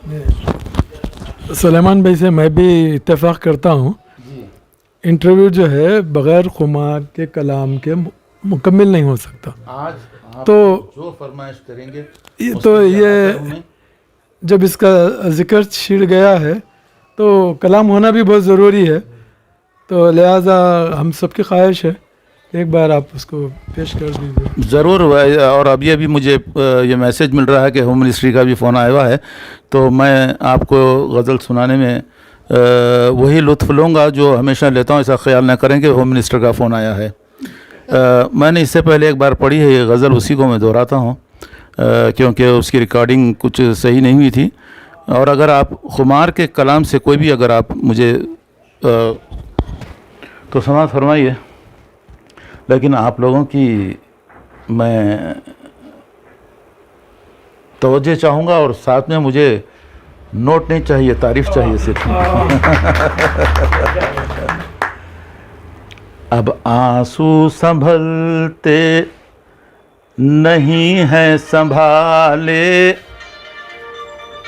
सलेमान भाई से मैं भी इत्तेफाक करता हूँ। इंटरव्यू जो है बग़ैर खुमार के कलाम के मुकम्मल नहीं हो सकता। आज आप तो जो फरमाइश करेंगे ये जब इसका ज़िक्र छिड़ गया है तो कलाम होना भी बहुत ज़रूरी है, तो लिहाजा हम सबकी ख्वाहिश है एक बार आप उसको पेश कर दीजिए। ज़रूर। और अभी मुझे ये मैसेज मिल रहा है कि होम मिनिस्ट्री का भी फ़ोन आया हुआ है, तो मैं आपको गज़ल सुनाने में वही लुत्फ़ लूँगा जो हमेशा लेता हूँ। ऐसा ख्याल ना करें कि होम मिनिस्टर का फ़ोन आया है। मैंने इससे पहले एक बार पढ़ी है ये गज़ल, उसी को मैं दोहराता हूँ क्योंकि उसकी रिकॉर्डिंग कुछ सही नहीं हुई थी। और अगर आप खुमार के कलाम से कोई भी अगर आप मुझे तो समाअत फरमाइए, लेकिन आप लोगों की मैं तवज्जो चाहूँगा और साथ में मुझे नोट नहीं चाहिए, तारीफ़ चाहिए सिर्फ। अब आंसू संभलते नहीं है संभाले,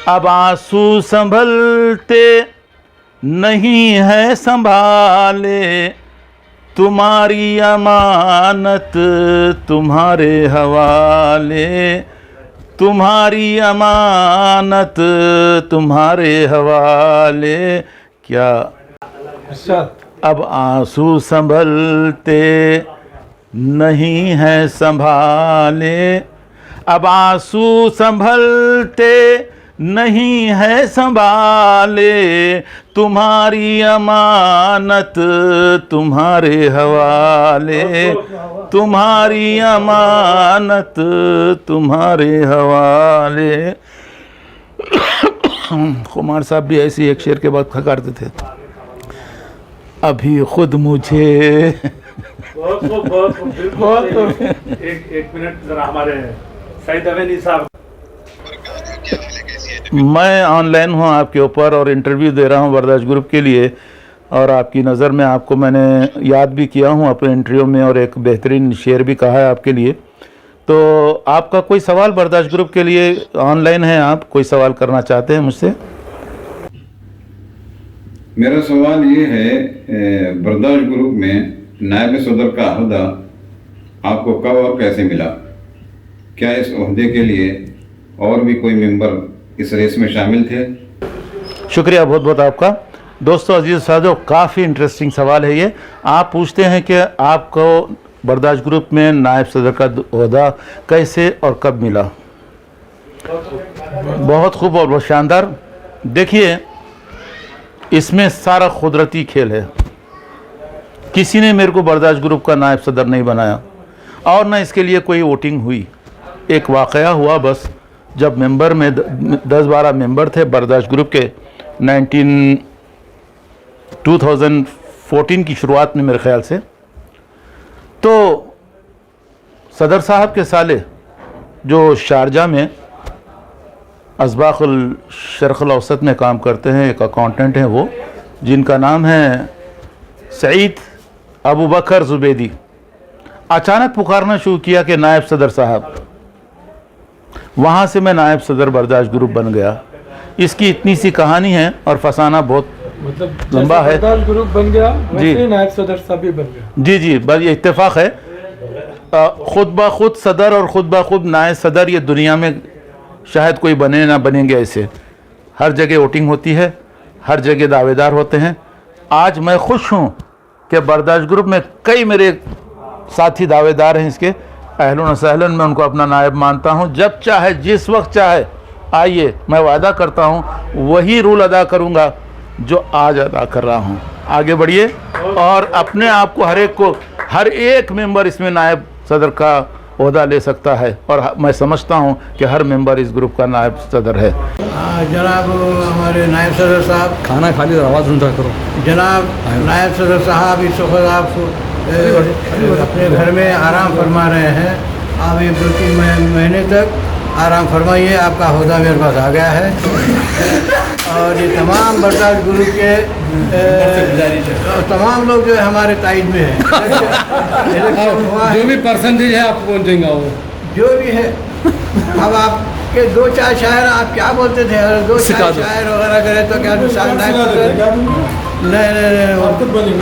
अब आंसू संभलते नहीं है संभाले, तुम्हारी अमानत तुम्हारे हवाले, तुम्हारी अमानत तुम्हारे हवाले। क्या अब आंसू संभलते नहीं है संभाले, अब आंसू संभलते नहीं है संभाले, तुम्हारी अमानत तुम्हारे हवाले, तुम्हारी अमानत तुम्हारे हवाले। खुमार साहब भी ऐसी एक शेर के बाद करते थे, अभी खुद मुझे बहुत एक मिनट जरा हमारे सईद अवेनी साहब। मैं ऑनलाइन हूँ आपके ऊपर और इंटरव्यू दे रहा हूँ बर्दाश्त ग्रुप के लिए, और आपकी नज़र में आपको मैंने याद भी किया हूँ अपने इंटरव्यू में और एक बेहतरीन शेर भी कहा है आपके लिए। तो आपका कोई सवाल बर्दाश्त ग्रुप के लिए ऑनलाइन है, आप कोई सवाल करना चाहते हैं मुझसे? मेरा सवाल ये है, बर्दाश्त ग्रुप में नायब सदर का अहदा आपको कब और कैसे मिला? क्या इस ओहदे के लिए और भी कोई मेंबर इस रेस में शामिल थे? शुक्रिया बहुत बहुत आपका। दोस्तों अजीज़ साथियों, काफ़ी इंटरेस्टिंग सवाल है ये। आप पूछते हैं कि आपको बर्दाश्त ग्रुप में नायब सदर का ओहदा कैसे और कब मिला। बहुत खूब और बहुत शानदार। देखिए, इसमें सारा कुदरती खेल है। किसी ने मेरे को बर्दाश्त ग्रुप का नायब सदर नहीं बनाया और ना इसके लिए कोई वोटिंग हुई। एक वाक़या हुआ बस, जब मेंबर में 10-12 मेंबर थे बर्दाश्त ग्रुप के 2014 की शुरुआत में मेरे ख्याल से, तो सदर साहब के साले जो शारजा में असबाकुल शर्क़ुल औसत में काम करते हैं, एक अकाउंटेंट हैं वो, जिनका नाम है सईद अबू बकर ज़ुबैदी, अचानक पुकारना शुरू किया कि नायब सदर साहब। वहाँ से मैं नायब सदर बर्दाश्त ग्रुप बन गया। इसकी इतनी सी कहानी है और फसाना बहुत मतलब लंबा है। बर्दाश्त ग्रुप बन गया जी, वैसे नायब सदर साहब भी बन गया। जी जी, बस ये इत्तेफाक है। खुद ब खुद सदर और खुद ब खुद नायब सदर ये दुनिया में शायद कोई बने ना बनेंगे ऐसे। हर जगह वोटिंग होती है, हर जगह दावेदार होते हैं। आज मैं खुश हूँ कि बर्दाश्त ग्रुप में कई मेरे साथी दावेदार हैं इसके। अहलन व सहलन मैं उनको अपना नायब मानता हूँ। जब चाहे जिस वक्त चाहे आइए, मैं वादा करता हूँ वही रूल अदा करूँगा जो आज अदा कर रहा हूँ। आगे बढ़िए और अपने आप को हर एक मेंबर इसमें नायब सदर का ओहदा ले सकता है, और मैं समझता हूँ कि हर मेंबर इस ग्रुप का नायब सदर है। जनाब हमारे नायब सदर साहब, खाना खा लीजिए, आवाज़ ऊँचा करो। जनाब नायब सदर साहब इस वक्त आप अपने घर में आराम फरमा रहे हैं। आप एक 2-3 महीने तक आराम फरमाइए, आपका ओहदा मेरे पास आ गया है। और ये तमाम बर्दाश्त ग्रुप के तमाम लोग जो है हमारे ताइद में हैं। जो भी परसेंटेज है आपको पहुँचेंगे वो जो भी है। अब आप کہ 2-4 شاعر آپ کیا بولتے تھے؟ اگر 2-4 شاعر وغیرہ کرے تو کیا نہیں،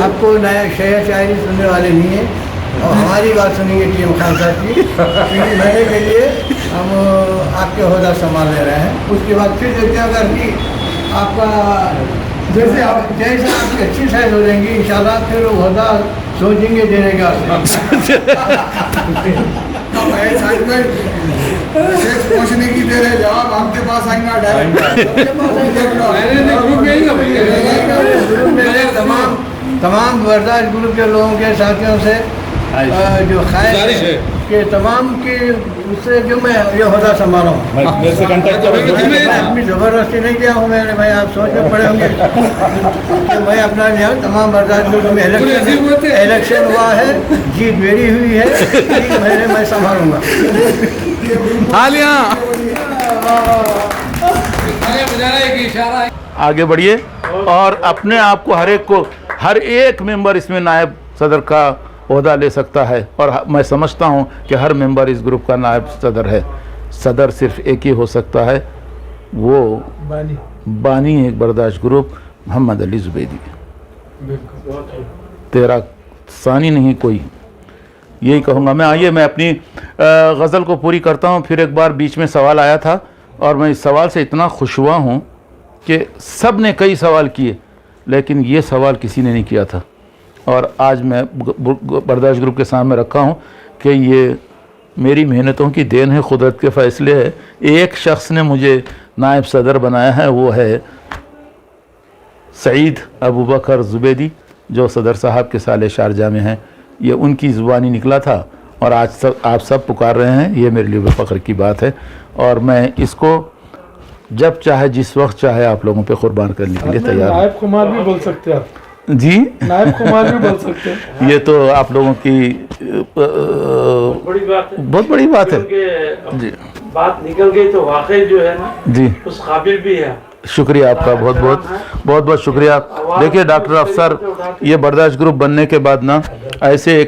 آپ کو نیا شاعری سننے والے نہیں ہیں، اور ہماری بات سنیں گے ٹیم خان صاحب کی. 3 مہینے کے لیے ہم آپ کے عہدہ سنبھال لے رہے ہیں. اس کے بعد پھر دیکھتے ہیں اگر کہ آپ کا جیسے آپ کی اچھی سائز ہو جائیں گی انشاءاللہ، پھر وہ عہدہ سوچیں گے دینے کا. پہنچنے کی دیر ہے، جواب آپ کے پاس آئیں گا ڈائریکٹ. تمام برداشت گروپ کے لوگوں کے ساتھیوں سے جو خواہش ہے کہ تمام کی اس سے جو میں یہ عہدہ سنبھالا ہوں. اپنی زبردستی نہیں کیا ہوں میں نے بھائی، آپ سوچ میں پڑے ہوں گے کہ میں اپنا لیا تمام برداشت گروپ میں الیکشن ہوا ہے، جیت میری ہوئی ہے، 3 مہینے میں سنبھالوں گا. آگے بڑھیے اور اپنے آپ کو ہر ایک ممبر اس میں نائب صدر کا عہدہ لے سکتا ہے، اور میں سمجھتا ہوں کہ ہر ممبر اس گروپ کا نائب صدر ہے. صدر صرف ایک ہی ہو سکتا ہے، وہ بانی ایک برداشت گروپ محمد علی زبیدی. تیرا ثانی نہیں کوئی. یہی کہوں گا میں. آئیے میں اپنی غزل کو پوری کرتا ہوں. پھر ایک بار بیچ میں سوال آیا تھا اور میں اس سوال سے اتنا خوش ہوا ہوں کہ سب نے کئی سوال کیے لیکن یہ سوال کسی نے نہیں کیا تھا، اور آج میں برداشت گروپ کے سامنے رکھا ہوں کہ یہ میری محنتوں کی دین ہے، قدرت کے فیصلے ہے. ایک شخص نے مجھے نائب صدر بنایا ہے، وہ ہے سعید ابوبکر زبیدی جو صدر صاحب کے سالے شارجہ میں ہیں. یہ ان کی زبانی نکلا تھا اور آج آپ سب پکار رہے ہیں. یہ میرے لیے فخر کی بات ہے اور میں اس کو جب چاہے جس وقت چاہے آپ لوگوں پہ قربان کرنے کے لیے تیار ہوں. نائب خمار بھی بول سکتے ہیں آپ. جی نائب خمار بھی بول سکتے ہیں. یہ تو آپ لوگوں کی بڑی بات ہے، بہت بڑی بات ہے. جی بات نکل گئی تو واقعی جو ہے نا جی اس قابل بھی ہے. شکریہ آپ کا، بہت شکریہ. دیکھیے ڈاکٹر افسر، یہ برداشت گروپ بننے کے بعد نا ایسے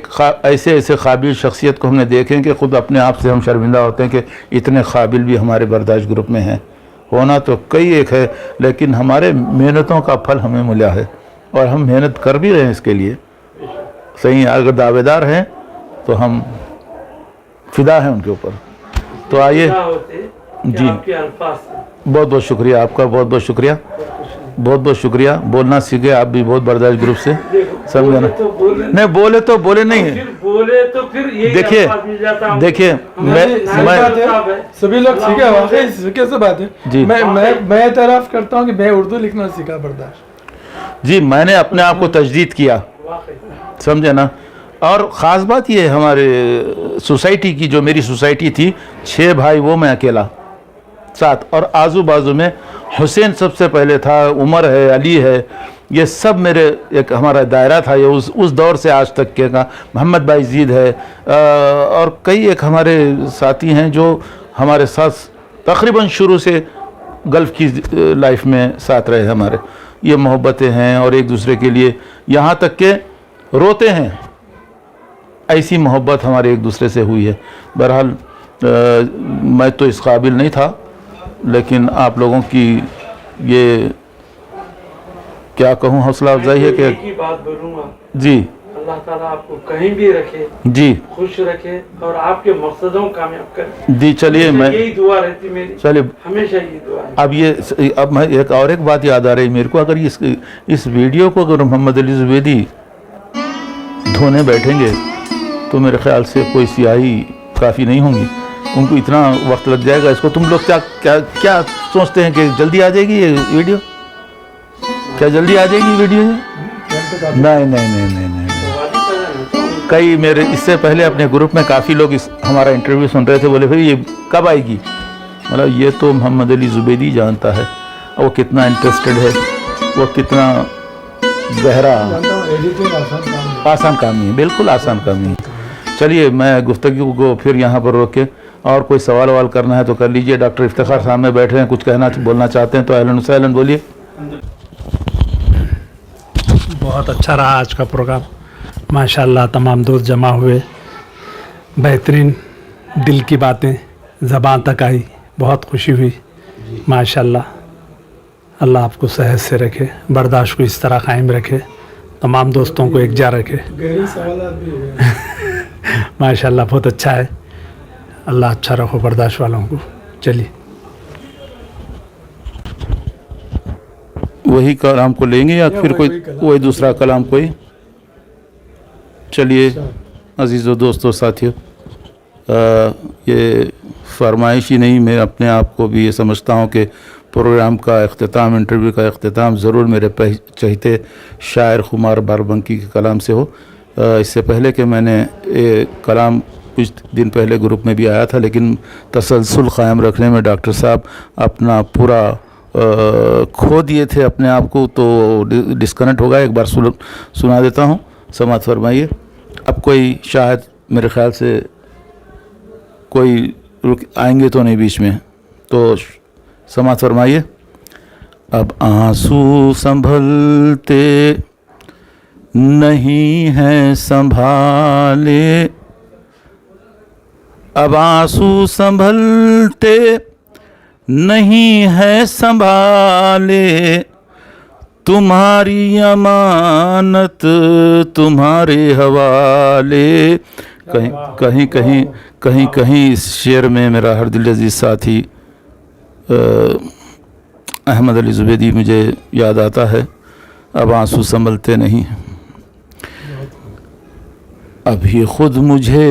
قابل شخصیت کو ہم نے دیکھیں کہ خود اپنے آپ سے ہم شرمندہ ہوتے ہیں کہ اتنے قابل بھی ہمارے برداشت گروپ میں ہیں. ہونا تو کئی ایک ہے لیکن ہمارے محنتوں کا پھل ہمیں ملا ہے اور ہم محنت کر بھی رہے ہیں اس کے لیے. صحیح، اگر دعوے دار ہیں تو ہم فدا ہیں ان کے اوپر. تو آئیے. جی بہت شکریہ آپ کا، بہت شکریہ، بہت شکریہ. بولنا سیکھے آپ بھی بہت برداشت گروپ سے، سمجھا نا. نہیں بولے تو بولے نہیں. دیکھیے میں سبھی لوگ سیکھے، واقعی کیسے بات ہے. جی میں اعتراف کرتا ہوں کہ میں اردو لکھنا سیکھا برداشت. جی میں نے اپنے آپ کو تجدید کیا، سمجھے نا. اور خاص بات یہ ہے ہمارے سوسائٹی کی، جو میری سوسائٹی تھی 6 بھائی، وہ میں اکیلا 7، اور آزو بازو میں حسین سب سے پہلے تھا، عمر ہے، علی ہے، یہ سب میرے ایک ہمارا دائرہ تھا. یہ اس دور سے آج تک کے کا محمد بائی زید ہے، اور کئی ایک ہمارے ساتھی ہیں جو ہمارے ساتھ تقریباً شروع سے گلف کی لائف میں ساتھ رہے ہمارے. یہ محبتیں ہیں اور ایک دوسرے کے لیے یہاں تک کہ روتے ہیں، ایسی محبت ہمارے ایک دوسرے سے ہوئی ہے. بہرحال میں تو اس قابل نہیں تھا لیکن آپ لوگوں کی یہ کیا کہوں حوصلہ افزائی ہے کہ ایک ہی بات بولوں گا. جی اللہ تعالیٰ آپ کو کہیں بھی رکھے، جی خوش رکھے اور آپ کے مقصدوں کو کامیاب کرے. جی چلیے میں یہی دعا رہتی میری، چلیے. ہمیشہ یہی دعا ہے. اب میں ایک بات یاد آ رہی میرے کو. اگر اس ویڈیو کو اگر محمد علی زبیدی دھونے بیٹھیں گے تو میرے خیال سے کوئی سیاہی کافی نہیں ہوں گی. ان کو اتنا وقت لگ جائے گا اس کو. تم لوگ کیا سوچتے ہیں کہ جلدی آ جائے گی یہ ویڈیو؟ کیا جلدی آ جائے گی ویڈیو؟ نہیں. کئی میرے اس سے پہلے اپنے گروپ میں کافی لوگ ہمارا انٹرویو سن رہے تھے، بولے پھر یہ کب آئے گی؟ مطلب یہ تو محمد علی زبیدی جانتا ہے وہ کتنا انٹرسٹڈ ہے، وہ کتنا گہرا. آسان کام نہیں ہے، بالکل آسان کام نہیں ہے. چلیے میں گفتگو کو پھر یہاں پر روک کے، اور کوئی سوال کرنا ہے تو کر لیجئے. ڈاکٹر افتخار سامنے بیٹھے ہیں، کچھ بولنا چاہتے ہیں تو اہلاً و سہلاً بولیے. بہت اچھا رہا آج کا پروگرام، ماشاءاللہ. تمام دوست جمع ہوئے، بہترین دل کی باتیں زبان تک آئی، बहुत खुशी हुई माशाल्लाह। अल्लाह आपको सेहत से रखे, बर्दाश्त को इस तरह कायम रखे, तमाम दोस्तों को एकजा रखे। गहरी सवालात भी है। माशाल्लाह बहुत अच्छा है। अल्लाह अच्छा रखो बर्दाश्त वालों को। चलिए वही कलाम को लेंगे या फिर कोई वही दूसरा कलाम कोई? चलिए अजीज़ दोस्तों साथियों, ये फरमाइश ही नहीं, मैं अपने आप को भी ये समझता हूँ कि प्रोग्राम का इख्तिताम, इंटरव्यू का इख्तिताम ज़रूर मेरे चहते शायर खुमार बारबंकी के कलाम से हो। इससे पहले कि मैंने ये कलाम कुछ दिन पहले ग्रुप में भी आया था, लेकिन तसलसल क़ायम रखने में डॉक्टर साहब अपना पूरा खो दिए थे अपने आप को, तो डिस्कनेक्ट होगा। एक बार सुना देता हूँ, समात फरमाइए। अब कोई शायद मेरे ख़्याल से कोई रुक आएंगे तो नहीं बीच में, तो समात फरमाइए। अब आंसू संभलते नहीं हैं संभाले, अब आंसू संभलते नहीं है संभाले, तुम्हारी अमानत तुम्हारे हवाले। कहीं इस शेर में मेरा हर दिल अजीज साथी अहमद अली ज़ुबैदी मुझे याद आता है। अब आंसू संभलते नहीं, अभी खुद मुझे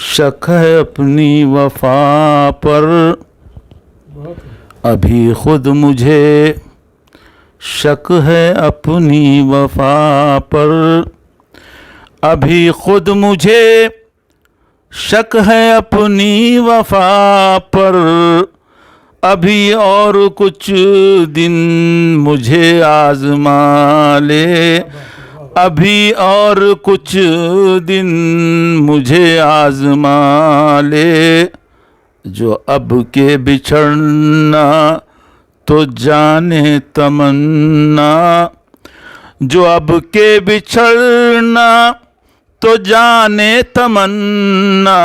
शक है अपनी वफा पर, अभी खुद मुझे शक है अपनी वफा पर, अभी खुद मुझे शक है अपनी वफा पर, अभी और कुछ दिन मुझे आज़मा ले, अभी और कुछ दिन मुझे आज़मा ले, जो अब के बिछड़ना तो जाने तमन्ना, जो अब के बिछड़ना तो जाने तमन्ना,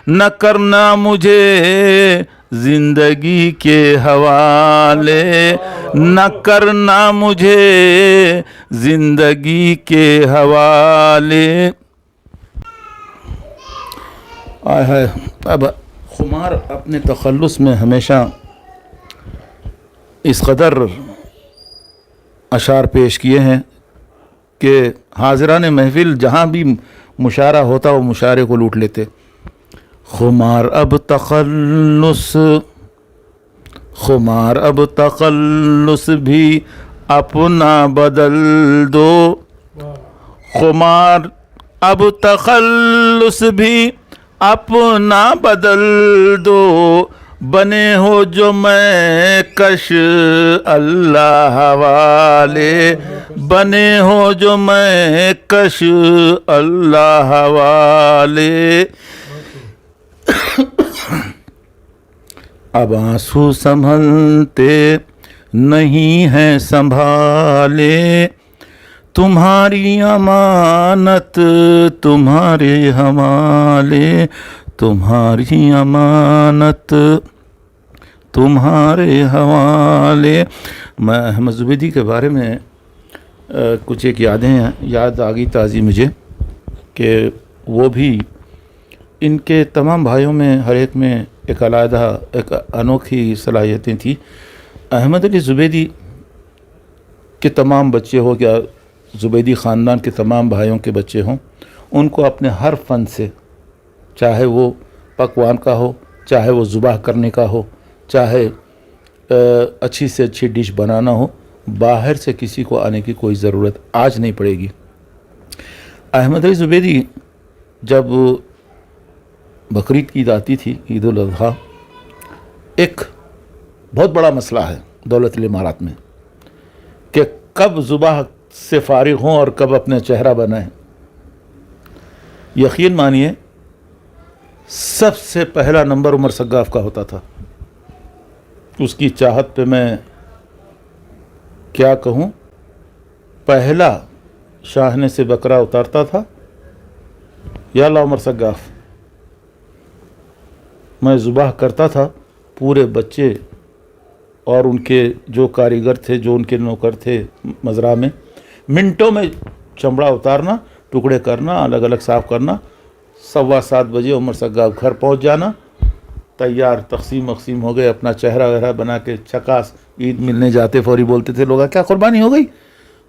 न करना मुझे जिंदगी के हवाले, न करना मुझे जिंदगी के हवाले। है अब खुमार अपने तखल्लुस में हमेशा इस कदर अशार पेश किए हैं कि हाज़िरान महफिल जहाँ भी मुशारा होता वो मुशारे को लूट लेते। खुमार अब तखल्लुस भी अपना बदल दो, खुमार अब तखल्लुस भी अपना बदल दो, बने हो जो मैं कश अल्लाह वाले, बने हो जो मैं कश अल्लाह वाले। अब आंसू संभलते नहीं हैं संभाले, तुम्हारी अमानत तुम्हारे हवाले, तुम्हारी अमानत तुम्हारे हवाले। मैं अहमद ज़ुबैदी के बारे में कुछ एक याद आ गई ताज़ी मुझे कि वो भी इनके तमाम भाइयों में हर एक में एक अलग एक अनोखी सलाहियतें थी। अहमद अली ज़ुबैदी के तमाम बच्चे हो या ज़ुबैदी ख़ानदान के तमाम भाइयों के बच्चे हों, उनको अपने हर फ़न से, चाहे वो पकवान का हो, चाहे वो ज़ुबाह करने का हो, चाहे अच्छी से अच्छी डिश बनाना हो, बाहर से किसी को आने की कोई ज़रूरत आज नहीं पड़ेगी। अहमद अली ज़ुबैदी जब बकरीद की ईद आती थी, ईद उल अज़हा, एक बहुत बड़ा मसला है दौलत इमारात में कि कब ज़ुबाह से फारिग हों और कब अपना चेहरा बनाएं। यकीन मानिए सबसे पहला नंबर उमर सग्गाफ़ का होता था। उसकी चाहत पे मैं क्या कहूँ, पहला शाहने से बकरा उतारता था, या अल्लाह उमर सग्गाफ़। मैं ज़ुबाह करता था, पूरे बच्चे और उनके जो कारीगर थे, जो उनके नौकर थे मज़रा में, मिनटों में चमड़ा उतारना, टुकड़े करना, अलग अलग साफ़ करना, 7:15 बजे उमर सगाब घर पहुंच जाना, तैयार, तकसीम वक़सीम हो गए, अपना चेहरा वहरा बना के चकास ईद मिलने जाते, फौरी बोलते थे लोग क्या कुर्बानी हो गई?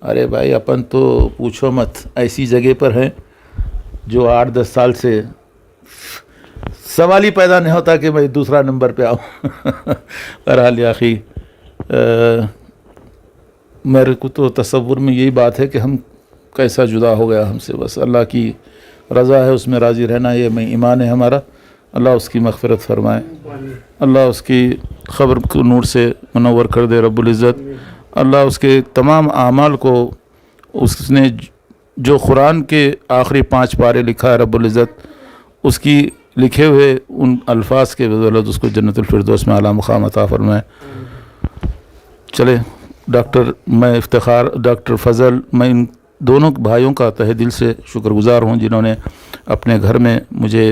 अरे भाई अपन तो पूछो मत, ऐसी जगह पर हैं जो 8-10 साल से सवाल ही पैदा नहीं होता कि मैं दूसरा नंबर पे आऊँ। बहरहाल आखी मेरे को तो तसव्वुर में यही बात है कि हम कैसा जुदा हो गया हमसे, बस अल्लाह की रज़ा है, उसमें राज़ी रहना, ये मैं ईमान है हमारा। अल्लाह उसकी मग़फ़िरत फ़रमाए, अल्लाह उसकी ख़ब्र को नूर से मुनव्वर कर दे रब्बुल इज़्ज़त। अल्लाह उसके तमाम आमाल को, उसने जो कुरान के आखिरी 5 पारे लिखा है रब्बुल इज़्ज़त, उसकी लिखे हुए उन अल्फाज के बदौलत उसको जन्नतुल फिरदौस में आला मुक़ाम अता फ़रमाए। चले डॉक्टर, मैं इफ्तिखार, डॉक्टर फ़ज़ल, मैं इन दोनों भाइयों का तहे दिल से शुक्रगुज़ार हूँ जिन्होंने अपने घर में मुझे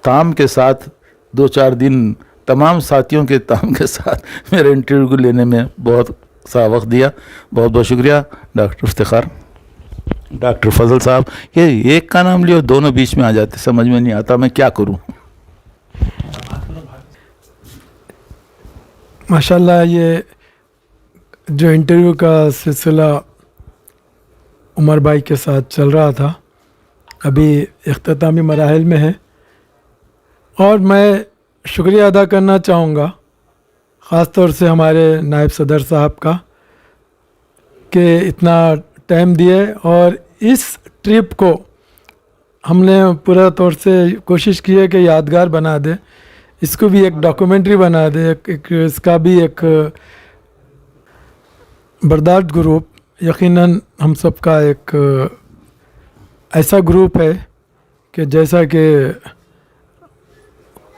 ताम के साथ 2-4 दिन तमाम साथियों के ताम के साथ मेरे इंटरव्यू को लेने में बहुत सा वक्त दिया। बहुत बहुत शुक्रिया डॉक्टर इफ्तिखार। डॉक्टर फजल साहब, ये एक का नाम लियो, दोनों बीच में आ जाते, समझ में नहीं आता मैं क्या करूं। माशाल्लाह, ये जो इंटरव्यू का सिलसिला उमर भाई के साथ चल रहा था अभी इख्तितामी मराहिल में है, और मैं शुक्रिया अदा करना चाहूँगा ख़ास तौर से हमारे नायब सदर साहब का कि इतना टाइम दिए, और इस ट्रिप को हमने पूरा तौर से कोशिश की है कि यादगार बना दे, इसको भी एक डॉक्यूमेंट्री बना दे। इसका भी एक बर्दाश्त ग्रुप यकीनन हम सब का एक ऐसा ग्रुप है कि जैसा कि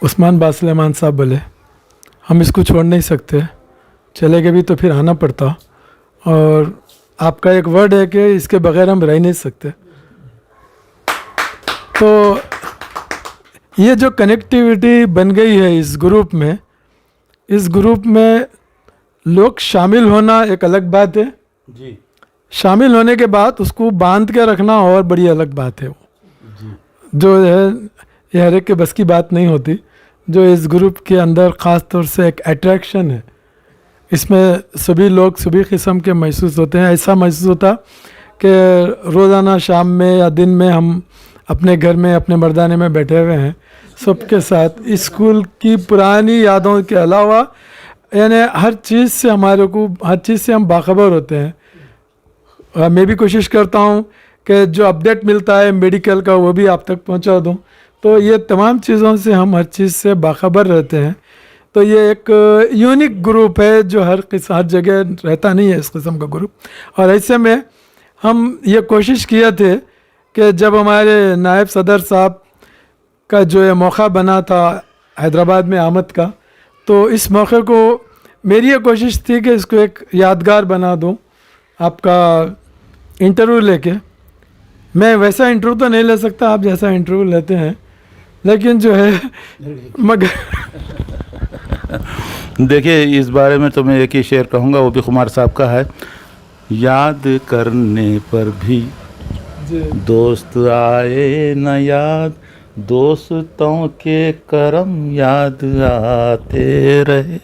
उस्मान बासलेमान साहब बोले, हम इसको छोड़ नहीं सकते, चले गए भी तो फिर आना पड़ता, और आपका एक वर्ड है कि इसके बगैर हम रह नहीं सकते। तो ये जो कनेक्टिविटी बन गई है इस ग्रुप में, इस ग्रुप में लोग शामिल होना एक अलग बात है जी, शामिल होने के बाद उसको बांध के रखना और बड़ी अलग बात है। वो जो है ये हर एक के बस की बात नहीं होती। जो इस ग्रुप के अंदर ख़ास तौर से एक अट्रैक्शन है, इसमें सभी लोग सभी किस्म के महसूस होते हैं। ऐसा महसूस होता कि रोज़ाना शाम में या दिन में हम अपने घर में अपने मर्दाने में बैठे हुए हैं सबके साथ, स्कूल की पुरानी यादों के अलावा यानी हर चीज़ से हमारे को, हर चीज़ से हम बाखबर होते हैं। मैं भी कोशिश करता हूँ कि जो अपडेट मिलता है मेडिकल का वो भी आप तक पहुँचा दूँ, तो ये तमाम चीज़ों से हम हर चीज़ से बाखबर रहते हैं। तो ये एक यूनिक ग्रुप है जो हर जगह रहता नहीं है इस किस्म का ग्रुप। और ऐसे में हम ये कोशिश किए थे कि जब हमारे नायब सदर साहब का जो ये मौका बना था हैदराबाद में आमद का, तो इस मौके को मेरी ये कोशिश थी कि इसको एक यादगार बना दूं आपका इंटरव्यू लेके। मैं वैसा इंटरव्यू तो नहीं ले सकता आप जैसा इंटरव्यू लेते हैं, लेकिन जो है मगर देखिए इस बारे में तो मैं एक ही शेर कहूँगा, वो भी कुमार साहब का है। याद करने पर भी दोस्त आए न याद, दोस्तों के करम याद आते रहे,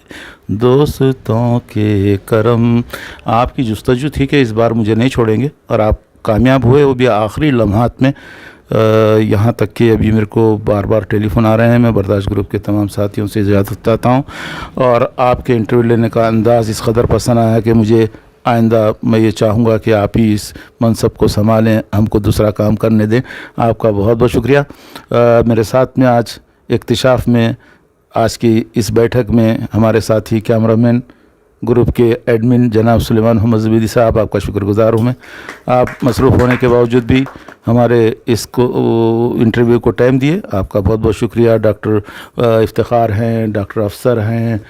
दोस्तों के करम। आपकी जुस्तजू थी कि इस बार मुझे नहीं छोड़ेंगे, और आप कामयाब हुए, वो भी आखिरी लम्हात में। यहाँ तक कि अभी मेरे को बार बार टेलीफोन आ रहे हैं। मैं बर्दाश्त ग्रुप के तमाम साथियों से इजाज़त चाहता हूँ, और आपके इंटरव्यू लेने का अंदाज़ इस कदर पसंद आया कि मुझे आइंदा मैं ये चाहूँगा कि आप ही इस मनसब को संभालें, हमको दूसरा काम करने दें। आपका बहुत बहुत शुक्रिया। मेरे साथ में आज इक्तिशाफ में आज की इस बैठक में हमारे साथी कैमरामैन ग्रुप के एडमिन जनाब सुलेमान मोहम्मद ज़बीदी साहब, आपका शुक्रगुज़ार हूँ मैं। आप मसरूफ़ होने के बावजूद भी हमारे इसको इंटरव्यू को टाइम दिए, आपका बहुत बहुत शुक्रिया। डॉक्टर इफ्तिखार हैं, डॉक्टर अफसर हैं,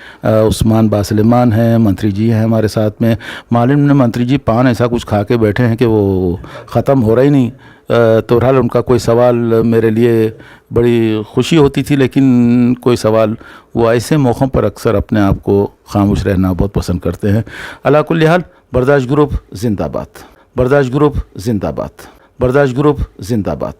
उस्मान बासलेमान हैं, मंत्री जी हैं हमारे साथ में। मालूम ने मंत्री जी पान ऐसा कुछ खा के बैठे हैं कि वो ख़त्म हो रहा ही नहीं। تو बहरहाल उनका कोई सवाल मेरे लिए बड़ी खुशी होती थी, लेकिन कोई सवाल वो ऐसे मौक़ों पर अक्सर अपने आप को खामोश रहना बहुत पसंद करते हैं। अला कुल्ली हाल, बर्दाश्त ग्रुप जिंदाबाद, बर्दाश्त ग्रुप जिंदाबाद, बर्दाश्त ग्रुप जिंदाबाद।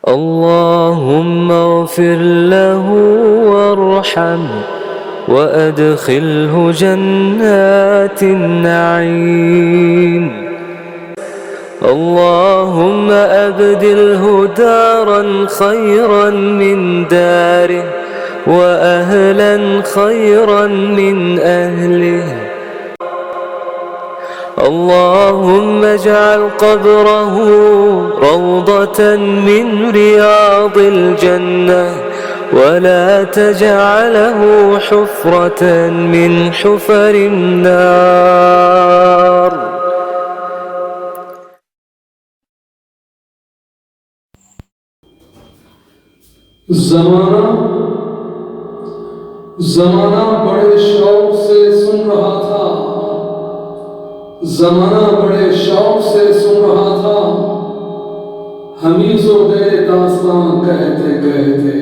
اللهم اغفر له وارحمه وأدخله جنات النعيم. اللهم أبدله دارا خيرا من داره وأهلا خيرا من أهله. اللهم اجعل قبره روضة من رياض الجنة ولا تجعله حفرة من حفر النار. زمانہ بڑے شوق سے سن رہا تھا، زمانہ بڑے شوق سے سن رہا تھا، ہم ہی سو گئے داستان کہتے کہتے